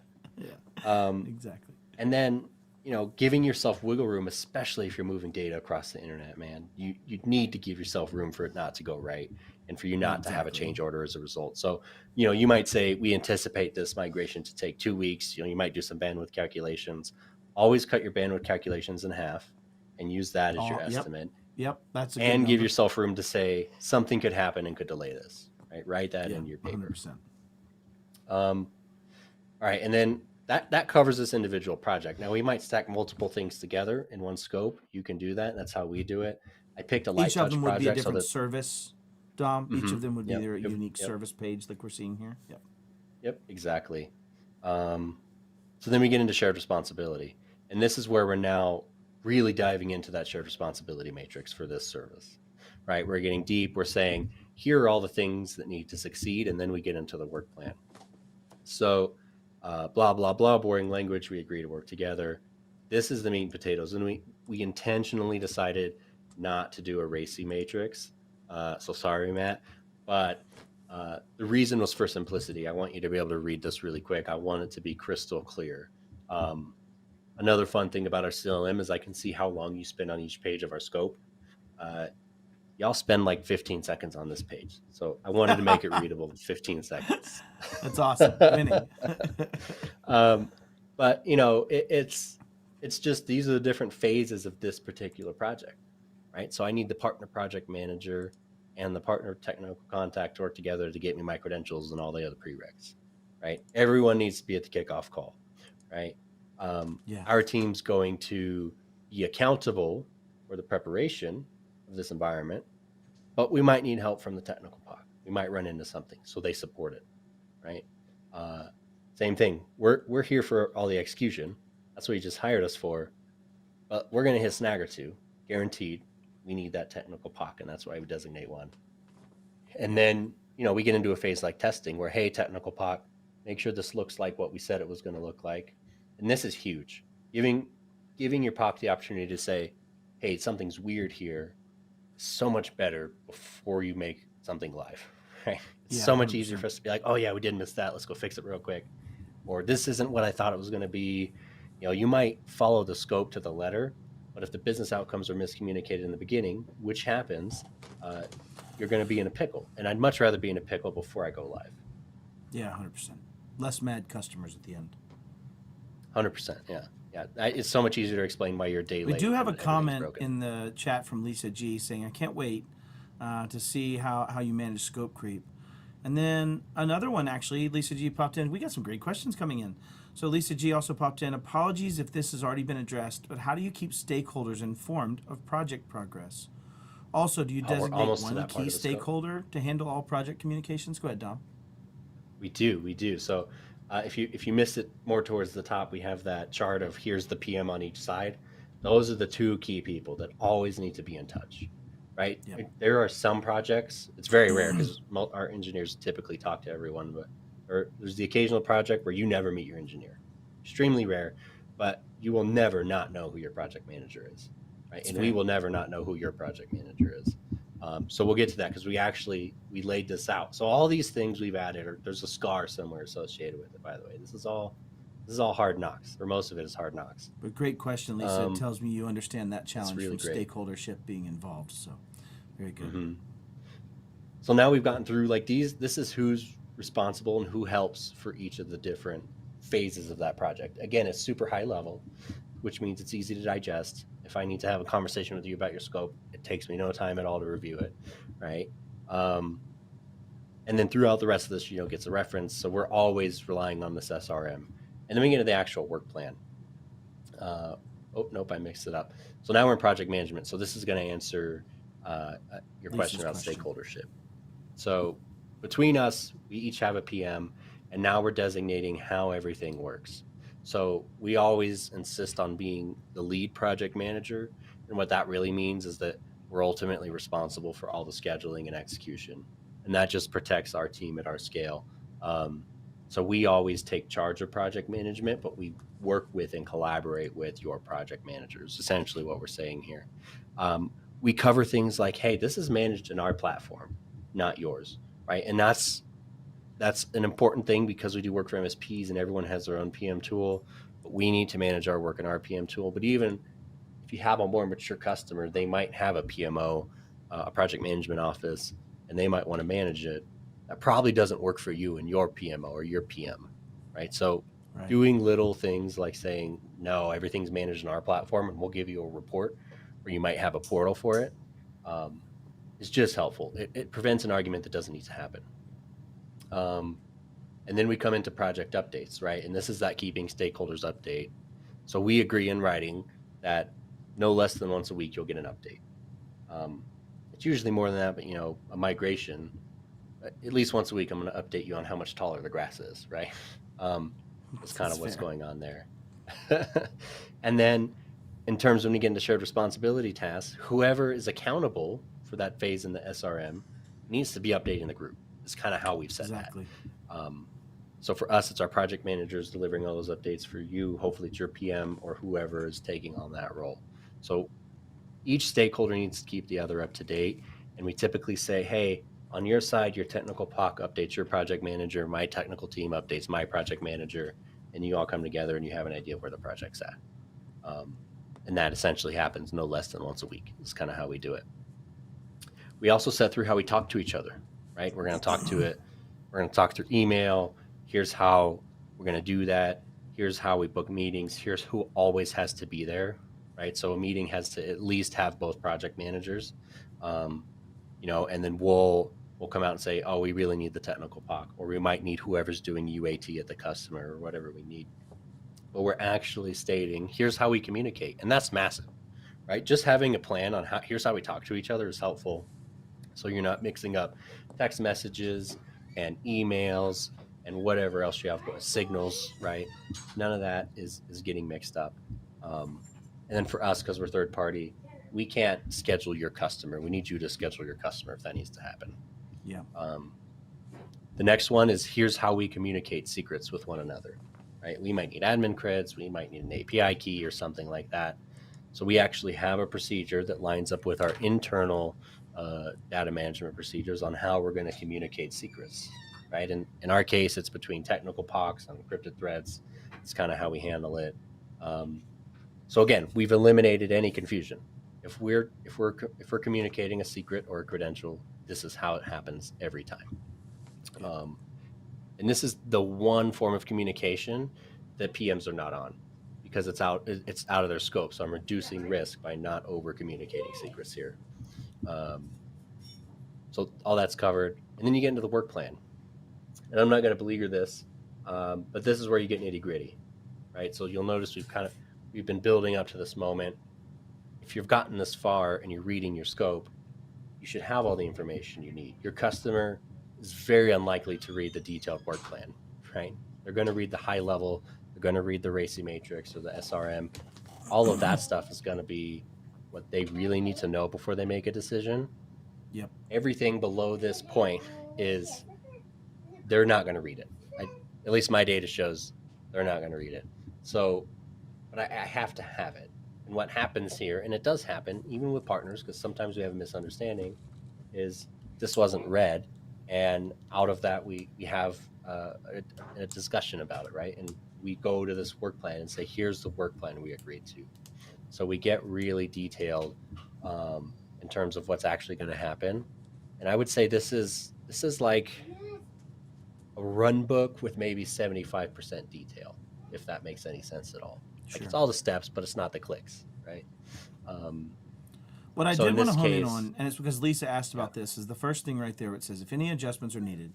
Exactly. And then, giving yourself wiggle room, especially if you're moving data across the internet, man, you need to give yourself room for it not to go right, and for you not to have a change order as a result. So, you might say, we anticipate this migration to take 2 weeks. You might do some bandwidth calculations. Always cut your bandwidth calculations in half and use that as your estimate. Yep. That's a good And number. give yourself room to say something could happen and could delay this, right? Write that in your paper. 100%. All right. And then that covers this individual project. Now, we might stack multiple things together in one scope. You can do that. That's how we do it. I picked a light Each touch of them would project. be a different service, Dom. Each of them would be their Yep. unique service page, like we're seeing here. Yep. Yep, exactly. So then we get into shared responsibility. And this is where we're now really diving into that shared responsibility matrix for this service, right? We're getting deep. We're saying, here are all the things that need to succeed. And then we get into the work plan. So blah, blah, blah, boring language. We agree to work together. This is the meat and potatoes. And we intentionally decided not to do a racy matrix. So sorry, Matt. But the reason was for simplicity. I want you to be able to read this really quick. I want it to be crystal clear. Another fun thing about our CLM is I can see how long you spend on each page of our scope. Y'all spend like 15 seconds on this page. So I wanted to make it readable in 15 seconds. That's awesome. Winning. But, it's just, these are the different phases of this particular project, right? So I need the partner project manager and the partner technical contact to work together to get me my credentials and all the other prereqs, right? Everyone needs to be at the kickoff call, right? Our team's going to be accountable for the preparation of this environment, but we might need help from the technical POC. We might run into something, so they support it, right? Same thing. We're here for all the execution. That's what you just hired us for, but we're going to hit a snag or two, guaranteed. We need that technical POC, and that's why we designate one. And then, we get into a phase like testing where, hey, technical POC, make sure this looks like what we said it was going to look like. And this is huge. Giving your POC the opportunity to say, hey, something's weird here, so much better before you make something live, right? It's so much 100%. Easier for us to be like, oh yeah, we did miss that. Let's go fix it real quick. Or this isn't what I thought it was going to be. You might follow the scope to the letter, but if the business outcomes are miscommunicated in the beginning, which happens, you're going to be in a pickle. And I'd much rather be in a pickle before I go live. Yeah, 100%. Less mad customers at the end. 100%. Yeah. It's so much easier to explain why you're a day late. We do have a comment in the chat from Lisa G saying, I can't wait to see how you manage scope creep. And then another one, actually, Lisa G popped in. We got some great questions coming in. So Lisa G also popped in, apologies if this has already been addressed, but how do you keep stakeholders informed of project progress? Also, do you designate one key stakeholder to handle all project communications? Go ahead, Dom. We do. So if you missed it more towards the top, we have that chart of here's the PM on each side. Those are the two key people that always need to be in touch, right? Yep. There are some projects, it's very rare because our engineers typically talk to everyone, but there's the occasional project where you never meet your engineer. Extremely rare, but you will never not know who your project manager is, right? And we will never not know who your project manager is. So we'll get to that because we laid this out. So all these things we've added, there's a scar somewhere associated with it, by the way. This is all hard knocks, or most of it is hard knocks. But great question, Lisa. It tells me you understand that challenge really from stakeholdership being involved. So very good. Mm-hmm. So now we've gotten through like these. This is who's responsible and who helps for each of the different phases of that project. Again, it's super high level, which means it's easy to digest. If I need to have a conversation with you about your scope, it takes me no time at all to review it, right? And then throughout the rest of this, gets a reference. So we're always relying on this SRM. And then we get into the actual work plan. Oh, nope, I mixed it up. So now we're in project management. So this is going to answer your question about stakeholdership. So between us, we each have a PM, and now we're designating how everything works. So we always insist on being the lead project manager. And what that really means is that we're ultimately responsible for all the scheduling and execution. And that just protects our team at our scale. So we always take charge of project management, but we work with and collaborate with your project managers. Essentially, what we're saying here. We cover things like, hey, this is managed in our platform, not yours, right? And that's an important thing because we do work for MSPs and everyone has their own PM tool, but we need to manage our work in our PM tool. But even if you have a more mature customer, they might have a PMO, a project management office, and they might want to manage it. That probably doesn't work for you and your PMO or your PM, right? So doing little things like saying, no, everything's managed in our platform and we'll give you a report, or you might have a portal for it, is just helpful. It prevents an argument that doesn't need to happen. And then we come into project updates, right? And this is that keeping stakeholders update. So we agree in writing that no less than once a week you'll get an update. It's usually more than that, but a migration, at least once a week, I'm going to update you on how much taller the grass is, right? That's kind of what's going on there. And then in terms of when you get into shared responsibility tasks, whoever is accountable for that phase in the SRM needs to be updating the group. It's kind of how we've said that. So for us, it's our project managers delivering all those updates. For you, hopefully it's your PM or whoever is taking on that role. So each stakeholder needs to keep the other up to date. And we typically say, hey, on your side, your technical POC updates your project manager, my technical team updates my project manager, and you all come together and you have an idea of where the project's at. And that essentially happens no less than once a week. It's kind of how we do it. We also set through how we talk to each other, right? We're going to talk to it. We're going to talk through email. Here's how we're going to do that. Here's how we book meetings. Here's who always has to be there, right? So a meeting has to at least have both project managers, and then we'll come out and say, oh, we really need the technical POC, or we might need whoever's doing UAT at the customer or whatever we need. But we're actually stating, here's how we communicate. And that's massive, right? Just having a plan on here's how we talk to each other is helpful. So you're not mixing up text messages and emails and whatever else you have, signals, right? None of that is getting mixed up. And then for us, because we're third party, we can't schedule your customer. We need you to schedule your customer if that needs to happen. Yeah. The next one is here's how we communicate secrets with one another, right? We might need admin creds. We might need an API key or something like that. So we actually have a procedure that lines up with our internal data management procedures on how we're going to communicate secrets, right? And in our case, it's between technical POCs and encrypted threads. It's kind of how we handle it. So again, we've eliminated any confusion. If we're communicating a secret or a credential, this is how it happens every time. And this is the one form of communication that PMs are not on because it's out of their scope. So I'm reducing risk by not over communicating secrets here. So all that's covered. And then you get into the work plan. And I'm not going to beleaguer this, but this is where you get nitty gritty, right? So you'll notice we've been building up to this moment. If you've gotten this far and you're reading your scope, you should have all the information you need. Your customer is very unlikely to read the detailed work plan, right? They're going to read the high level. They're going to read the RACI matrix or the SRM. All of that stuff is going to be what they really need to know before they make a decision. Yep. Everything below this point is they're not going to read it. At least my data shows they're not going to read it. So, but I have to have it. And what happens here, and it does happen even with partners, because sometimes we have a misunderstanding, is this wasn't read. And out of that, we have a discussion about it, right? And we go to this work plan and say, here's the work plan we agreed to. So we get really detailed in terms of what's actually going to happen. And I would say this is like a run book with maybe 75% detail, if that makes any sense at all. Sure. Like it's all the steps, but it's not the clicks, right? What I did want to hone in on, and it's because Lisa asked about this, is the first thing right there where it says, if any adjustments are needed,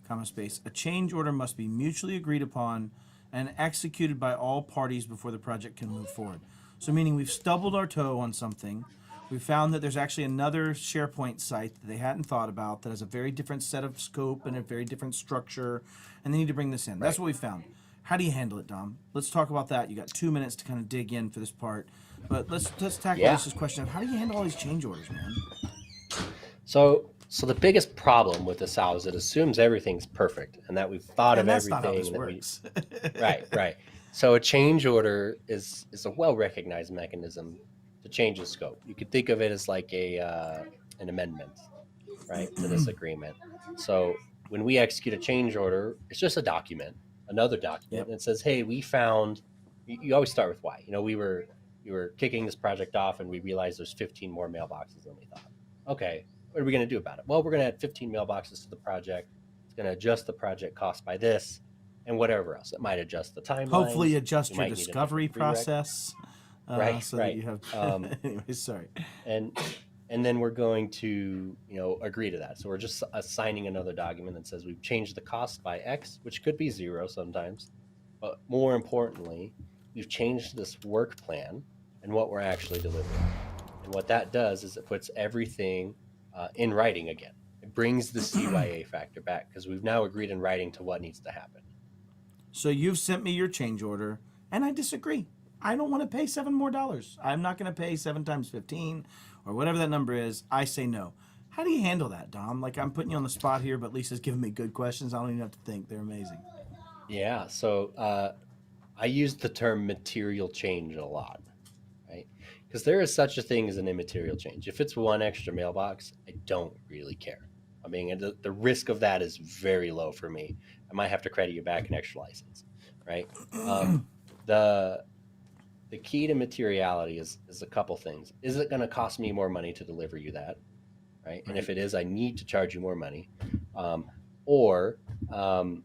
comma space, a change order must be mutually agreed upon and executed by all parties before the project can move forward. So meaning we've stubbled our toe on something. We found that there's actually another SharePoint site that they hadn't thought about that has a very different set of scope and a very different structure, and they need to bring this in. That's what we found. How do you handle it, Dom? Let's talk about that. You got 2 minutes to kind of dig in for this part, but let's tackle this question of how do you handle all these change orders, man? So So the biggest problem with the SoW is it assumes everything's perfect and that we've thought of And that's not how this everything that works. right. So a change order is a well-recognized mechanism to change the scope. You could think of it as like an amendment, right, to this agreement. So when we execute a change order, it's just a document, another document, Yep. and it says, "Hey, we found." You always start with why. We were kicking this project off, and we realized there's 15 more mailboxes than we thought. Okay, what are we going to do about it? Well, we're going to add 15 mailboxes to the project. It's going to adjust the project cost by this, and whatever else. It might adjust the Hopefully timelines. adjust You your might need a different discovery prereq. process Right, so that right. you have. Anyways, sorry. and and then we're going to agree to that. So we're just assigning another document that says we've changed the cost by X, which could be zero sometimes, but more importantly, we've changed this work plan and what we're actually delivering. And what that does is it puts everything in writing again. It brings the CYA factor back because we've now agreed in writing to what needs to happen. So you've sent me your change order, and I disagree. I don't want to pay $7 more. I'm not going to pay 7 times 15 or whatever that number is. I say no. How do you handle that, Dom? Like, I'm putting you on the spot here, but Lisa's giving me good questions. I don't even have to think. They're amazing. Yeah. So I use the term material change a lot, right? Because there is such a thing as an immaterial change. If it's one extra mailbox, I don't really care. I mean, the risk of that is very low for me. I might have to credit you back an extra license, right? The the key to materiality is a couple things. Is it going to cost me more money to deliver you that, right? And if it is, I need to charge you more money, or am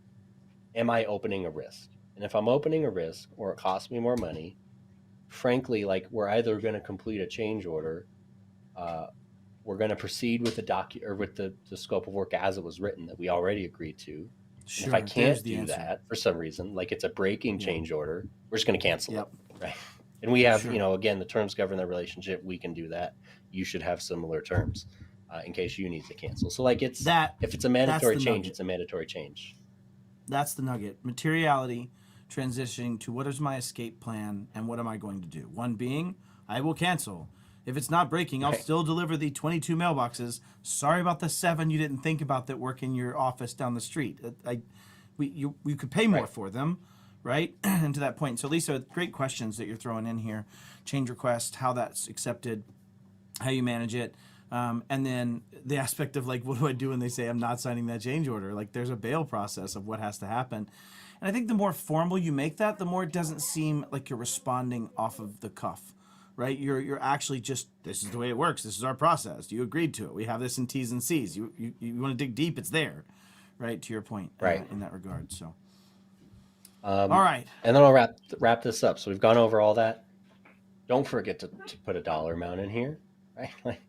I opening a risk? And if I'm opening a risk or it costs me more money, frankly, like we're either going to complete a change order, we're going to proceed with the scope of work as it was written that we already agreed to. And if I Sure, there's can't the do answer. that for some reason, like it's a breaking Yeah. change order, we're just going to cancel Yep. it, right? And we have, Sure. again, the terms govern the relationship. We can do that. You should have similar terms in case you need to cancel. So, like, if it's a mandatory the change, nugget. it's a mandatory change. That's the nugget. Materiality transitioning to what is my escape plan and what am I going to do? One being, I will cancel. If it's not breaking, I'll Right. still deliver the 22 mailboxes. Sorry about the 7 you didn't think about that work in your office down the street. You could pay more Right. for them, right? And to that point. So, Lisa, great questions that you're throwing in here. Change request, how that's accepted, how you manage it. And then the aspect of like, what do I do when they say I'm not signing that change order? Like, there's a bail process of what has to happen. And I think the more formal you make that, the more it doesn't seem like you're responding off of the cuff, right? You're actually just, this is the way it works. This is our process. You agreed to it. We have this in T's and C's. You want to dig deep, it's there, right? To your point, Right. In that regard. So, all right. And then I'll wrap this up. So we've gone over all that. Don't forget to put a dollar amount in here, right? Like,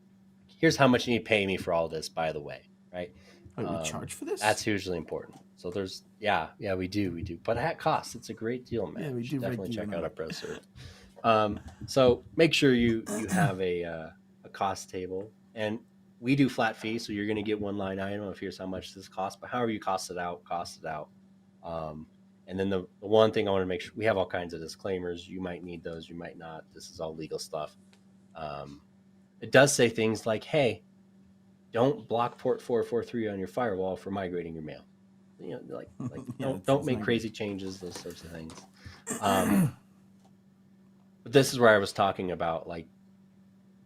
here's how much you need to pay me for all this, by the way, right? Wait, we charge for this? That's hugely important. So there's, yeah, we do. But at cost, it's a great deal, man. Yeah, we You should do break definitely check even out on our pro serve. So make sure you have a cost table, and we do flat fee, so you're going to get one line item of here's how much this costs. But however you cost it out. And then the one thing I want to make sure, we have all kinds of disclaimers. You might need those, you might not. This is all legal stuff. It does say things like, hey, don't block port 443 on your firewall for migrating your mail. Like Yeah, don't make crazy changes, those sorts of things. But this is where I was talking about, like,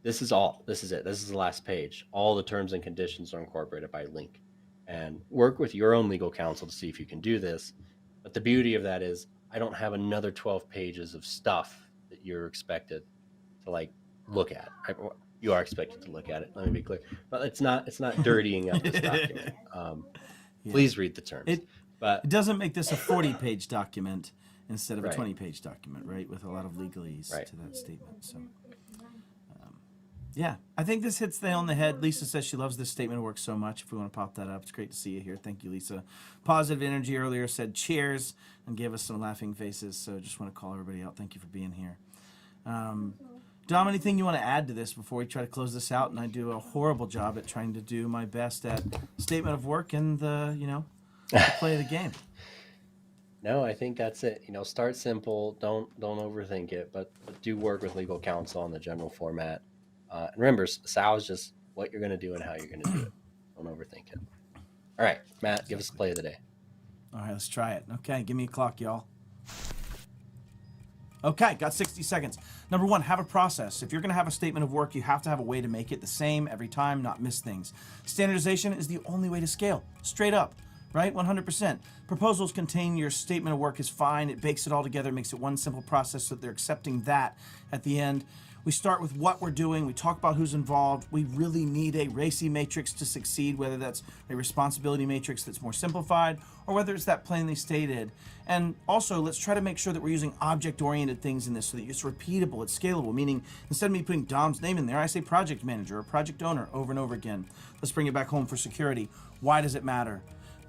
this is it. This is the last page. All the terms and conditions are incorporated by link. And work with your own legal counsel to see if you can do this. But the beauty of that is I don't have another 12 pages of stuff that you're expected to, like, look at. You are expected to look at it. Let me be clear. But it's not dirtying up this document. Please read the terms. It doesn't make this a 40-page document instead of a 20-page document, right? With a lot of legalese to that statement. So, yeah, I think this hits the nail on the head. Lisa says she loves this statement of work so much. If we want to pop that up, it's great to see you here. Thank you, Lisa. Positive Energy earlier said cheers and gave us some laughing faces. So just want to call everybody out. Thank you for being here. Dom, anything you want to add to this before we try to close this out? And I do a horrible job at trying to do my best at statement of work and the play of the game. No, I think that's it. Start simple. Don't overthink it, but do work with legal counsel on the general format. And remember, SoW is just what you're going to do and how you're going to do it. Don't overthink it. All right, Matt, give us the play of the day. All right, let's try it. Okay, give me a clock, y'all. Okay, got 60 seconds. Number one, have a process. If you're going to have a statement of work, you have to have a way to make it the same every time, not miss things. Standardization is the only way to scale, straight up, right? 100%. Proposals contain your statement of work is fine. It bakes it all together, makes it one simple process so that they're accepting that at the end. We start with what we're doing. We talk about who's involved. We really need a RACI matrix to succeed, whether that's a responsibility matrix that's more simplified or whether it's that plainly stated. And also, let's try to make sure that we're using object-oriented things in this so that it's repeatable, it's scalable, meaning instead of me putting Dom's name in there, I say project manager or project owner over and over again. Let's bring it back home for security. Why does it matter?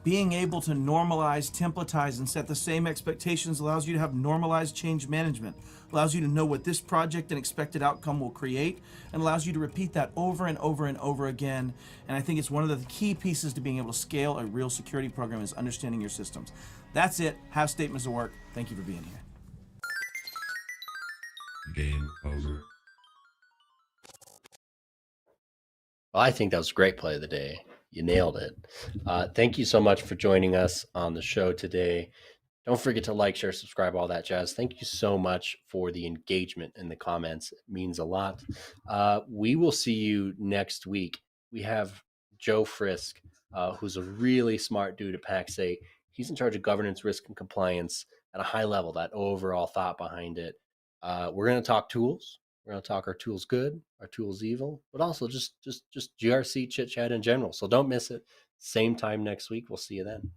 Being able to normalize, templatize, and set the same expectations allows you to have normalized change management, allows you to know what this project and expected outcome will create, and allows you to repeat that over and over and over again. And I think it's one of the key pieces to being able to scale a real security program is understanding your systems. That's it. Have statements of work. Thank you for being here. Game over. Well, I think that was a great play of the day. You nailed it. Thank you so much for joining us on the show today. Don't forget to like, share, subscribe, all that jazz. Thank you so much for the engagement in the comments. It means a lot. We will see you next week. We have Joe Frisk, who's a really smart dude at Pax8. He's in charge of governance, risk, and compliance at a high level, that overall thought behind it. We're going to talk tools. We're going to talk our tools good, our tools evil, but also just GRC chit chat in general. So don't miss it. Same time next week. We'll see you then.